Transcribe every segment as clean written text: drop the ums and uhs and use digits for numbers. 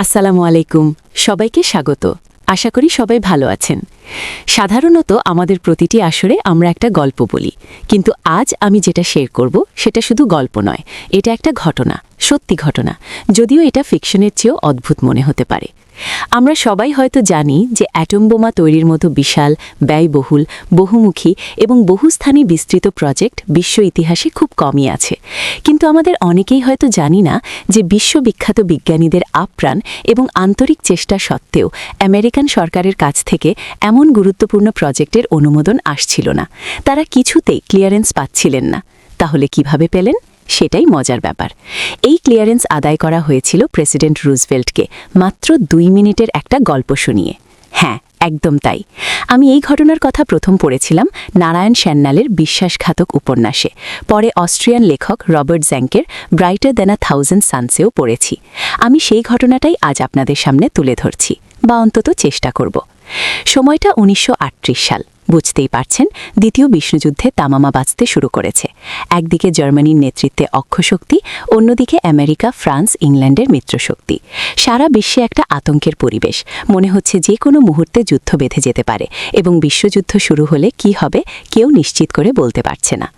আসসালামু আলাইকুম, সবাইকে স্বাগত। আশা করি সবাই ভালো আছেন। সাধারণত আমাদের প্রতিটি আসরে আমরা একটা গল্প বলি, কিন্তু আজ আমি যেটা শেয়ার করব সেটা শুধু গল্প নয়, এটা একটা ঘটনা, সত্যি ঘটনা, যদিও এটা ফিকশনের চেয়েও অদ্ভুত মনে হতে পারে। আমরা সবাই হয়তো জানি যে অ্যাটম বোমা তৈরির মতো বিশাল, ব্যয়বহুল, বহুমুখী এবং বহুস্থানে বিস্তৃত প্রজেক্ট বিশ্ব ইতিহাসে খুব কমই আছে, কিন্তু আমাদের অনেকেই হয়তো জানি না যে বিশ্ববিখ্যাত বিজ্ঞানীদের আপ্রাণ এবং আন্তরিক চেষ্টা সত্ত্বেও আমেরিকান সরকারের কাছ থেকে এমন গুরুত্বপূর্ণ প্রজেক্টের অনুমোদন আসছিল না। তারা কিছুতেই ক্লিয়ারেন্স পাচ্ছিলেন না। তাহলে কিভাবে পেলেন? সেটাই মজার ব্যাপার। এই ক্লিয়ারেন্স আদায় করা হয়েছিল প্রেসিডেন্ট রুজভেল্টকে মাত্র 2 মিনিটের একটা গল্প শুনিয়ে। হ্যাঁ, একদম তাই। আমি এই ঘটনার কথা প্রথম পড়েছিলাম নারায়ণ সান্যালের বিশ্বাসঘাতক উপন্যাসে, পরে অস্ট্রিয়ান লেখক রবার্ট জ্যাঙ্কের ব্রাইটার দ্যান আ থাউজেন্ড সানসেও পড়েছি। আমি সেই ঘটনাটাই আজ আপনাদের সামনে তুলে ধরছি, বা অন্তত চেষ্টা করব। সময়টা 1938 সাল। বুঝতেই পারছেন, দ্বিতীয় বিশ্বযুদ্ধে তামামা বাজতে শুরু করেছে। একদিকে জার্মানির নেতৃত্বে অক্ষশক্তি, অন্যদিকে আমেরিকা, ফ্রান্স, ইংল্যান্ডের মিত্রশক্তি। সারা বিশ্বে একটা আতঙ্কের পরিবেশ। মনে হচ্ছে যে কোনো মুহূর্তে যুদ্ধ বেঁধে যেতে পারে, এবং বিশ্বযুদ্ধ শুরু হলে কি হবে কেউ নিশ্চিত করে বলতে পারছে না।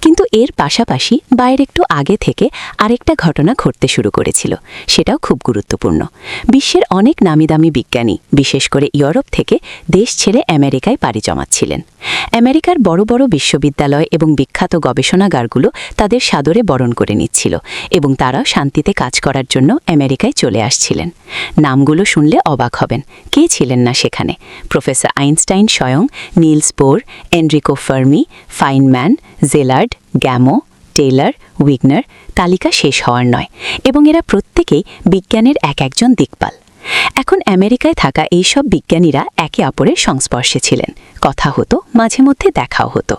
কিন্তু এর পাশাপাশি বাইরে একটু আগে থেকে আরেকটা ঘটনা ঘটতে শুরু করেছিল। সেটাও খুব গুরুত্বপূর্ণ। বিশ্বের অনেক নামিদামি বিজ্ঞানী, বিশেষ করে ইউরোপ থেকে দেশ ছেড়ে আমেরিকায় পাড়ি জমাচ্ছিলেন। আমেরিকার বড় বড় বিশ্ববিদ্যালয় এবং বিখ্যাত গবেষণাগারগুলো তাদের সাদরে বরণ করে নিচ্ছিল, এবং তারা শান্তিতে কাজ করার জন্য আমেরিকায় চলে আসছিলেন। নামগুলো শুনলে অবাক হবেন, কে ছিলেন না সেখানে? প্রফেসর আইনস্টাইন স্বয়ং, Niels Bohr, Enrico Fermi, Feynman, Szilard, Gamow, Teller, Wigner, তালিকা শেষ হওয়ার নয়। এবং এরা প্রত্যেকেই বিজ্ঞানের এক একজন দিকপাল। এখন আমেরিকায় থাকা এইসব বিজ্ঞানীরা একে অপরের সংস্পর্শে ছিলেন। কথা হতো, মাঝে মধ্যে দেখাও হতো।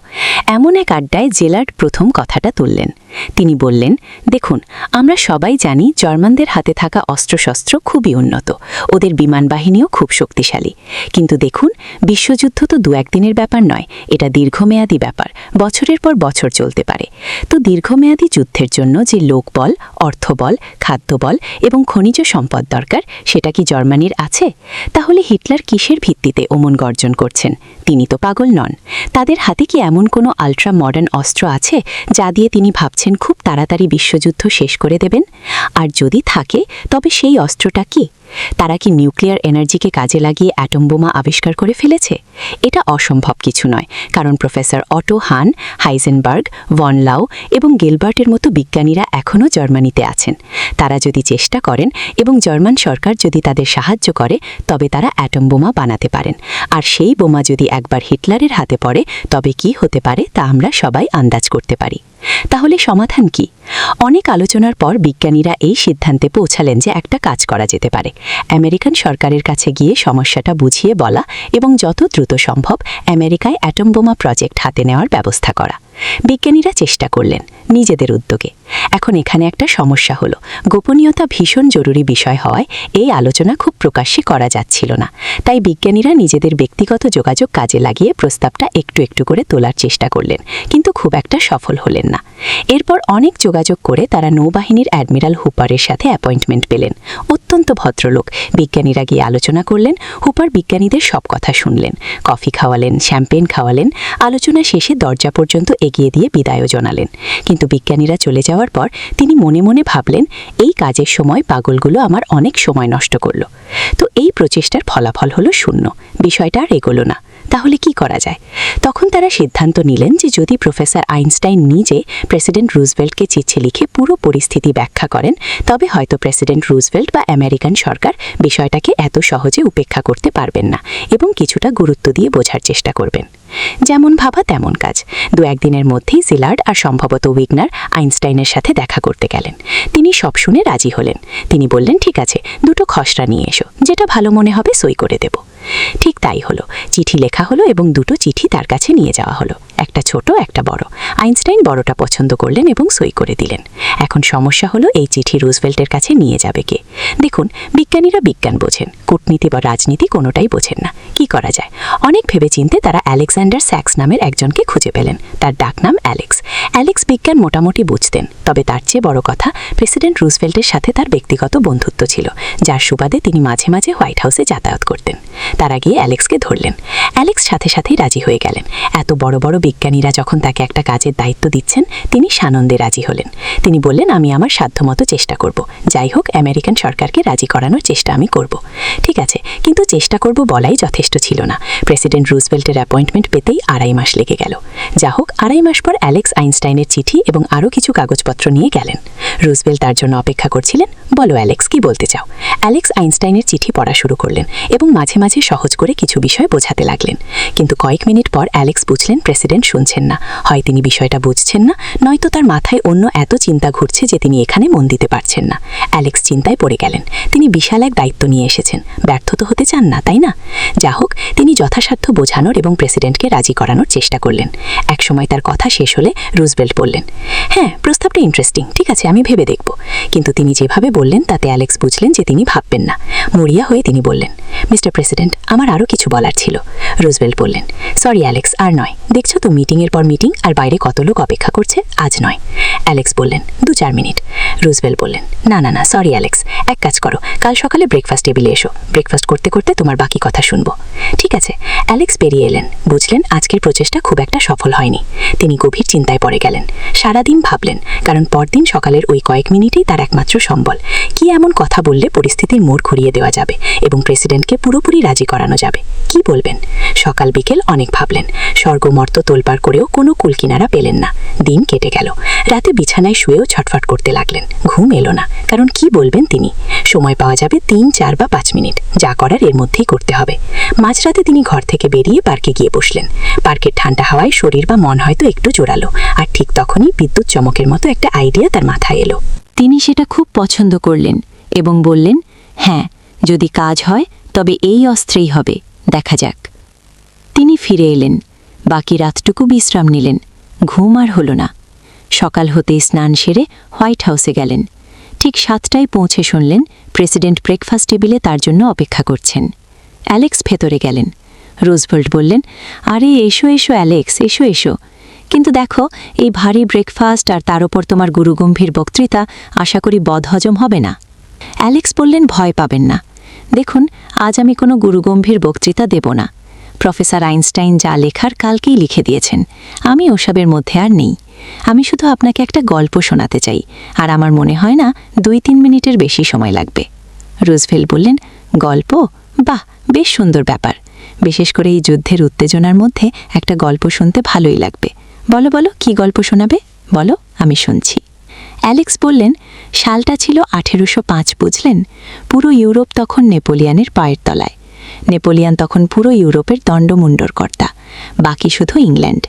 এমন এক আড্ডায় জেলার্ড প্রথম কথাটা তুললেন। তিনি বললেন, দেখুন, আমরা সবাই জানি জার্মানদের হাতে থাকা অস্ত্রশস্ত্র খুবই উন্নত, ওদের বিমান বাহিনীও খুব শক্তিশালী। কিন্তু দেখুন, বিশ্বযুদ্ধ তো 2-1 দিনের ব্যাপার নয়, এটা দীর্ঘমেয়াদী ব্যাপার, বছরের পর বছর চলতে পারে। তো দীর্ঘমেয়াদী যুদ্ধের জন্য যে লোকবল, অর্থবল, খাদ্যবল এবং খনিজ সম্পদ দরকার, সেটা কি জার্মানির আছে? তাহলে হিটলার কিসের ভিত্তিতে ওমন গর্জন করছেন? তিনি তো পাগল নন। তাদের হাতে কি এমন কোনো আল্ট্রা মডার্ন অস্ত্র আছে যা দিয়ে তিনি ভাবছেন খুব তাড়াতাড়ি বিশ্বযুদ্ধ শেষ করে দেবেন? আর যদি থাকে, তবে সেই অস্ত্রটা কি? তারা কি নিউক্লিয়ার এনার্জিকে কাজে লাগিয়ে অ্যাটম বোমা আবিষ্কার করে ফেলেছে? এটা অসম্ভব কিছু নয়, কারণ প্রফেসর অটো হান, হাইজেনবার্গ, ভন লাউ এবং গিলবার্টের মতো বিজ্ঞানীরা এখনও জার্মানিতে আছেন। তারা যদি চেষ্টা করেন এবং জার্মান সরকার যদি তাদের সাহায্য করে, তবে তারা অ্যাটম বোমা বানাতে পারেন। আর সেই বোমা যদি একবার হিটলারের হাতে পড়ে, তবে কি হতে পারে তা আমরা সবাই আন্দাজ করতে পারি। তাহলে সমাধান কি? অনেক আলোচনার পর বিজ্ঞানীরা এই সিদ্ধান্তে পৌঁছালেন যে একটা কাজ করা যেতে পারে। আমেরিকান সরকারের কাছে গিয়ে সমস্যাটা বুঝিয়ে বলা এবং যত দ্রুত সম্ভব আমেরিকায় অ্যাটম বোমা প্রজেক্ট হাতে নেওয়ার ব্যবস্থা করা। বিজ্ঞানীরা চেষ্টা করলেন নিজেদের উদ্যোগে। এখন এখানে একটা সমস্যা হলো, গোপনীয়তা ভীষণ জরুরি বিষয় হওয়ায় এই আলোচনা খুব প্রকাশ্যে করা যাচ্ছিল না। তাই বিজ্ঞানীরা নিজেদের ব্যক্তিগত যোগাযোগ কাজে লাগিয়ে প্রস্তাবটা একটু একটু করে তোলার চেষ্টা করলেন, কিন্তু খুব একটা সফল হলেন না। এরপর অনেক যোগাযোগ করে তারা নৌবাহিনীর অ্যাডমিরাল হুপারের সাথে অ্যাপয়েন্টমেন্ট পেলেন। অত্যন্ত ভদ্রলোক। বিজ্ঞানীরা গিয়ে আলোচনা করলেন, হুপার বিজ্ঞানীদের সব কথা শুনলেন, কফি খাওয়ালেন, শ্যাম্পেন খাওয়ালেন, আলোচনা শেষে দরজা পর্যন্ত এগিয়ে দিয়ে বিদায়ও জানালেন। কিন্তু বিজ্ঞানীরা চলে যাওয়ার পর তিনি মনে মনে ভাবলেন, এই কাজের সময় পাগলগুলো আমার অনেক সময় নষ্ট করলো। তো এই প্রচেষ্টার ফলাফল হলো শূন্য, বিষয়টা আর এগোলো না। তাহলে কি করা যায়? তখন তারা সিদ্ধান্ত নিলেন যে যদি প্রফেসর আইনস্টাইন নিজে প্রেসিডেন্ট রুজভেল্টকে চিঠি লিখে পুরো পরিস্থিতি ব্যাখ্যা করেন, তবে হয়তো প্রেসিডেন্ট রুজভেল্ট বা আমেরিকান সরকার বিষয়টাকে এত সহজে উপেক্ষা করতে পারবেন না এবং কিছুটা গুরুত্ব দিয়ে বোঝার চেষ্টা করবেন। যেমন ভাবা তেমন কাজ। 2-1 দিনের মধ্যেই জিলার্ড আর সম্ভবত উইগনার আইনস্টাইনের সাথে দেখা করতে গেলেন। তিনি সব শুনে রাজি হলেন। তিনি বললেন, ঠিক আছে, 2টো খসড়া নিয়ে এসো, যেটা ভালো মনে হবে সই করে দেব। ঠিক তাই হলো। চিঠি লেখা হলো এবং দুটো চিঠি তার কাছে নিয়ে যাওয়া হলো, একটা ছোট একটা বড়। আইনস্টাইন বড়টা পছন্দ করলেন এবং সই করে দিলেন। এখন সমস্যা হলো এই চিঠি রুজভেল্টের কাছে নিয়ে যাবে কে? দেখুন, বিজ্ঞানীরা বিজ্ঞান বোঝেন, কূটনীতি বা রাজনীতি কোনোটাই বোঝেন না। কি করা যায়? অনেক ভেবেচিন্তে তারা আলেকজান্ডার স্যাক্স নামের একজনকে খুঁজে পেলেন। তার ডাকনাম অ্যালেক্স। অ্যালেক্স বিজ্ঞান মোটামুটি বুঝতেন, তবে তার চেয়ে বড় কথা, প্রেসিডেন্ট রুজভেল্টের সাথে তার ব্যক্তিগত বন্ধুত্ব ছিল, যার সুবাদে তিনি মাঝে মাঝে হোয়াইট হাউসে যাতায়াত করতেন। তারা গিয়ে অ্যালেক্সকে ধরলেন। অ্যালেক্স সাথে সাথেই রাজি হয়ে গেলেন। এত বড় বড় বিজ্ঞানীরা যখন তাকে একটা কাজের দায়িত্ব দিচ্ছেন, তিনি সানন্দে রাজি হলেন। তিনি বললেন, আমি আমার সাধ্যমতো চেষ্টা করব, যাই হোক আমেরিকান সরকারকে রাজি করানোর চেষ্টা আমি করব। ঠিক আছে, কিন্তু চেষ্টা করব বলাই যথেষ্ট ছিল না। প্রেসিডেন্ট রুজভেল্টের অ্যাপয়েন্টমেন্ট পেতেই 2.5 মাস লেগে গেল। যা হোক, 2.5 মাস পর অ্যালেক্স আইনস্টাইনের চিঠি এবং আরও কিছু কাগজপত্র নিয়ে গেলেন। রুজভেল্ট তার জন্য অপেক্ষা করছিলেন। বলো অ্যালেক্স, কি বলতে চাও? অ্যালেক্স আইনস্টাইনের চিঠি পড়া শুরু করলেন এবং মাঝে মাঝে সহজ করে কিছু বিষয় বোঝাতে লাগলেন। কিন্তু কয়েক মিনিট পর অ্যালেক্স বুঝলেন প্রেসিডেন্ট শুনছেন না। হয় তিনি বিষয়টা বুঝছেন না, নয়তো তার মাথায় অন্য এত চিন্তা ঘুরছে যে তিনি এখানে মন দিতে পারছেন না। অ্যালেক্স চিন্তায় পড়ে গেলেন। তিনি বিশাল এক দায়িত্ব নিয়ে এসেছেন, ব্যর্থ তো হতে চান না, তাই না? যা হোক, তিনি যথাসাধ্য বোঝানোর এবং প্রেসিডেন্টকে রাজি করানোর চেষ্টা করলেন। একসময় তার কথা শেষ হলে রুজভেল্ট বললেন, হ্যাঁ, প্রস্তাবটা ইন্টারেস্টিং, ঠিক আছে, আমি ভেবে দেখব। কিন্তু তিনি যেভাবে বললেন তাতে অ্যালেক্স বুঝলেন যে তিনি ভাববেন না। মরিয়া হয়ে তিনি বললেন, মিস্টার প্রেসিডেন্ট, আমার আরও কিছু বলার ছিল। রুজভেল্ট বললেন, সরি অ্যালেক্স, আর নয়। দেখছো তো মিটিংয়ের পর মিটিং, আর বাইরে কত লোক অপেক্ষা করছে, আজ নয়। অ্যালেক্স বললেন, 2-4 মিনিট। রুজভেল্ট বললেন, না না না, সরি অ্যালেক্স, এক কাজ করো, কাল সকালে ব্রেকফাস্ট টেবিলে এসো। ব্রেকফাস্ট করতে করতে তোমার বাকি কথা শুনবো। ঠিক আছে। অ্যালেক্স বেরিয়ে এলেন। বুঝলেন আজকের প্রচেষ্টা খুব একটা সফল হয়নি। তিনি গভীর চিন্তায় পড়ে গেলেন। সারাদিন ভাবলেন, কারণ পরদিন সকালের ওই কয়েক মিনিটেই তার একমাত্র সম্বল। কি এমন কথা বললে পরিস্থিতির মোড় ঘুরিয়ে দেওয়া যাবে এবং প্রেসিডেন্টকে পুরোপুরি রাজি করানো যাবে? কি বলবেন? সকাল বিকেল অনেক ভাবলেন। স্বর্গমর্ত তোলপাড় করেও কোনো কুলকিনারা পেলেন না। দিন কেটে গেল। রাতে বিছানায় শুয়েও ছটফট করতে লাগলেন। ঘুম এলো না, কারণ কি বলবেন তিনি? সময় পাওয়া যাবে 3, 4 বা 5 মিনিট, যা করার এর মধ্যেই করতে হবে। মাঝরাতে তিনি ঘর থেকে বেরিয়ে পার্কে গিয়ে বসলেন। পার্কের ঠান্ডা হাওয়ায় শরীর বা মন হয়তো একটু জোরালো, আর ঠিক তখনই বিদ্যুৎ চমকের মতো একটা আইডিয়া তার মাথায় এলো। তিনি সেটা খুব পছন্দ করলেন এবং বললেন, হ্যাঁ, যদি কাজ হয় তবে এই অস্ত্রেই হবে, দেখা যাক। তিনি ফিরে এলেন। বাকি রাতটুকু বিশ্রাম নিলেন। ঘুম আর হল না। সকাল হতেই স্নান সেরে হোয়াইট হাউসে গেলেন। ঠিক 7টায় পৌঁছে শুনলেন প্রেসিডেন্ট ব্রেকফাস্ট টেবিলে তার জন্য অপেক্ষা করছেন। অ্যালেক্স ভেতরে গেলেন। রুজভেল্ট বললেন, আরে এসো এসো অ্যালেক্স, এসো এসো। কিন্তু দেখো, এই ভারী ব্রেকফাস্ট আর তার ওপর তোমার গুরুগম্ভীর বক্তৃতা আশা করি বদহজম হবে না। অ্যালেক্স বললেন, ভয় পাবেন না। দেখুন, আজ আমি কোনো গুরুগম্ভীর বক্তৃতা দেব না। প্রফেসর আইনস্টাইন যা লেখার কালকেই লিখে দিয়েছেন। আমি ওসবের মধ্যে আর নেই। আমি শুধু আপনাকে একটা গল্প শোনাতে চাই, আর আমার মনে হয় না 2-3 মিনিটের বেশি সময় লাগবে। রুজভেল্ট বললেন, গল্প? বাহ, বেশ সুন্দর ব্যাপার। বিশেষ করে এই যুদ্ধের উত্তেজনার মধ্যে একটা গল্প শুনতে ভালোই লাগবে। বলো বলো, কি গল্প শোনাবে? বলো, আমি শুনছি। অ্যালেক্স বললেন, সালটা ছিল 1805, বুঝলেন? পুরো ইউরোপ তখন নেপোলিয়নের পায়ের তলায়। নেপোলিয়ন তখন পুরো ইউরোপের দণ্ডমুণ্ডর কর্তা, বাকি শুধু ইংল্যান্ড।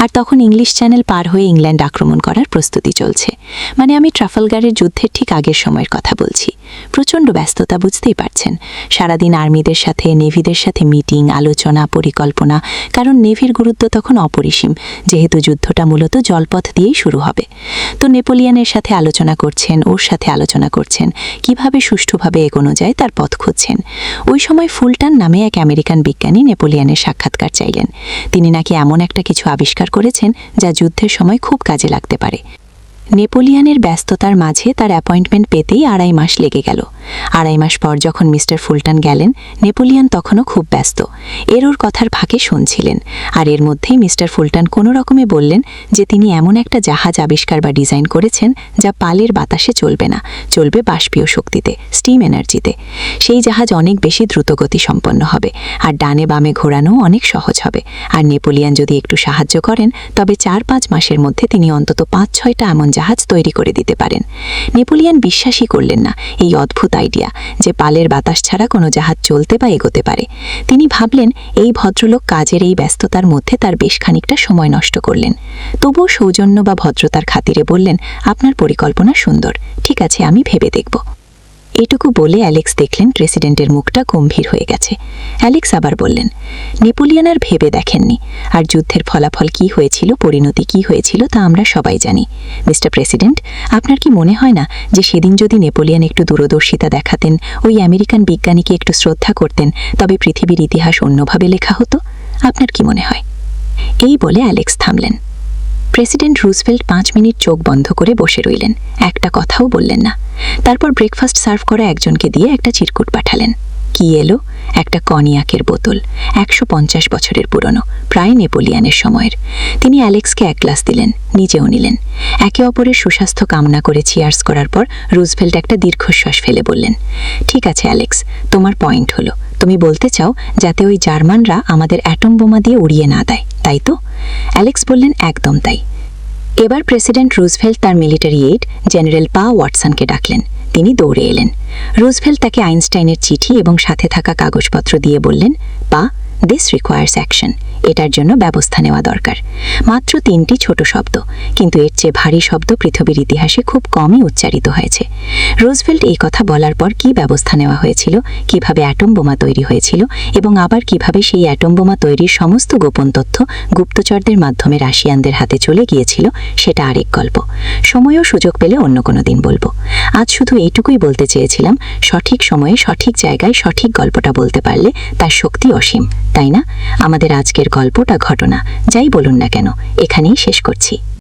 আর তখন ইংলিশ চ্যানেল পার হয়ে ইংল্যান্ড আক্রমণ করার প্রস্তুতি চলছে। মানে আমি ট্রাফালগারের যুদ্ধের ঠিক আগের সময়ের কথা বলছি। প্রচণ্ড ব্যস্ততা, বুঝতেই পারছেন। সারাদিন আর্মিদের সাথে, নেভিদের সাথে মিটিং, আলোচনা, পরিকল্পনা, কারণ নেভির গুরুত্ব তখন অপরিসীম, যেহেতু যুদ্ধটা মূলত জলপথ দিয়েই শুরু হবে। তো নেপোলিয়নের সাথে আলোচনা করছেন, ওর সাথে আলোচনা করছেন, কিভাবে সুষ্ঠুভাবে এগোনো যায় তার পথ খুঁজছেন। ওই সময় ফুলটন নামে এক আমেরিকান বিজ্ঞানী নেপোলিয়নের সাক্ষাৎকার চাইলেন। তিনি নাকি এমন একটা কিছু আবিষ্কার করেছেন যা যুদ্ধের সময় খুব কাজে লাগতে পারে। নেপোলিয়নের ব্যস্ততার মাঝে তার অ্যাপয়েন্টমেন্ট পেতেই 2.5 মাস লেগে গেল। 2.5 মাস পর যখন মিস্টার ফুলটন গেলেন, নেপোলিয়ন তখনও খুব ব্যস্ত। ওর কথার ফাঁকে শুনছিলেন। আর এর মধ্যেই মিস্টার ফুলটন কোনো রকমে বললেন যে তিনি এমন একটা জাহাজ আবিষ্কার বা ডিজাইন করেছেন যা পালের বাতাসে চলবে না, চলবে বাষ্পীয় শক্তিতে, স্টিম এনার্জিতে। সেই জাহাজ অনেক বেশি দ্রুতগতি সম্পন্ন হবে, আর ডানে বামে ঘোরানো অনেক সহজ হবে। আর নেপোলিয়ন যদি একটু সাহায্য করেন, তবে 4-5 মাসের মধ্যে তিনি অন্তত 5-6টা এমন জাহাজ তৈরি করে দিতে পারেন। নেপোলিয়ন বিশ্বাসই করলেন না এই অদ্ভুত আইডিয়া যে পালের বাতাস ছাড়া কোনো জাহাজ চলতে বা এগোতে পারে। তিনি ভাবলেন, এই ভদ্রলোক কাজের এই ব্যস্ততার মধ্যে তার বেশ খানিকটা সময় নষ্ট করলেন। তবুও সৌজন্য বা ভদ্রতার খাতিরে বললেন, আপনার পরিকল্পনা সুন্দর, ঠিক আছে, আমি ভেবে দেখব। এটুকু বলে অ্যালেক্স দেখলেন প্রেসিডেন্টের মুখটা গম্ভীর হয়ে গেছে। অ্যালেক্স আবার বললেন, নেপোলিয়ন আর ভেবে দেখেননি, আর যুদ্ধের ফলাফল কি হয়েছিল, পরিণতি কি হয়েছিল তা আমরা সবাই জানি। মিস্টার প্রেসিডেন্ট, আপনার কি মনে হয় না যে সেদিন যদি নেপোলিয়ন একটু দূরদর্শিতা দেখাতেন, ওই আমেরিকান বিজ্ঞানীকে একটু শ্রদ্ধা করতেন, তবে পৃথিবীর ইতিহাস অন্যভাবে লেখা হতো? আপনার কি মনে হয়? এই বলে অ্যালেক্স থামলেন। প্রেসিডেন্ট রুজভেল্ট 5 মিনিট চোখ বন্ধ করে বসে রইলেন, একটা কথাও বললেন না। তারপর ব্রেকফাস্ট সার্ভ করা একজনকে দিয়ে একটা চিরকুট পাঠালেন। কি এলো? একটা কনিয়াকের বোতল, 150 বছরের পুরনো, প্রায় নেপোলিয়নের সময়ের। তিনি অ্যালেক্সকে এক গ্লাস দিলেন, নিজেও নিলেন। একে অপরের সুস্বাস্থ্য কামনা করে চিয়ার্স করার পর রুজভেল্ট একটা দীর্ঘশ্বাস ফেলে বললেন, ঠিক আছে অ্যালেক্স, তোমার পয়েন্ট হলো, তুমি বলতে চাও যাতে ওই জার্মানরা আমাদের অ্যাটম বোমা দিয়ে উড়িয়ে না দেয়, তাই তো? অ্যালেক্স বললেন, একদম তাই। এবার প্রেসিডেন্ট রুজভেল্ট তার মিলিটারি এইড জেনারেল পা ওয়াটসনকে ডাকলেন। তিনি দৌড়ে এলেন। রুজভেল্ট তাকে আইনস্টাইনের চিঠি এবং সাথে থাকা কাগজপত্র দিয়ে বললেন, পা, দিস রিকোয়ার্স অ্যাকশন, এটার জন্য ব্যবস্থা নেওয়া দরকার। মাত্র 3টি ছোট শব্দ, কিন্তু এর চেয়ে ভারী শব্দ পৃথিবীর ইতিহাসে খুব কমই উচ্চারিত হয়েছে। রুজভেল্ট এই কথা বলার পর কী ব্যবস্থা নেওয়া হয়েছিল, কিভাবে অ্যাটম বোমা তৈরি হয়েছিল এবং আবার কিভাবে সেই অ্যাটম বোমা তৈরির সমস্ত গোপন তথ্য গুপ্তচরদের মাধ্যমে রাশিয়ানদের হাতে চলে গিয়েছিল, সেটা আরেক গল্প। সময় ও সুযোগ পেলে অন্য কোনো দিন বলবো। আজ শুধু এইটুকুই বলতে চেয়েছিলাম, সঠিক সময়ে সঠিক জায়গায় সঠিক গল্পটা বলতে পারলে তার শক্তি অসীম, তাই না? আমাদের আজকের গল্পটা ঘটনা যাই বলুন না কেন, এখানেই শেষ করছি।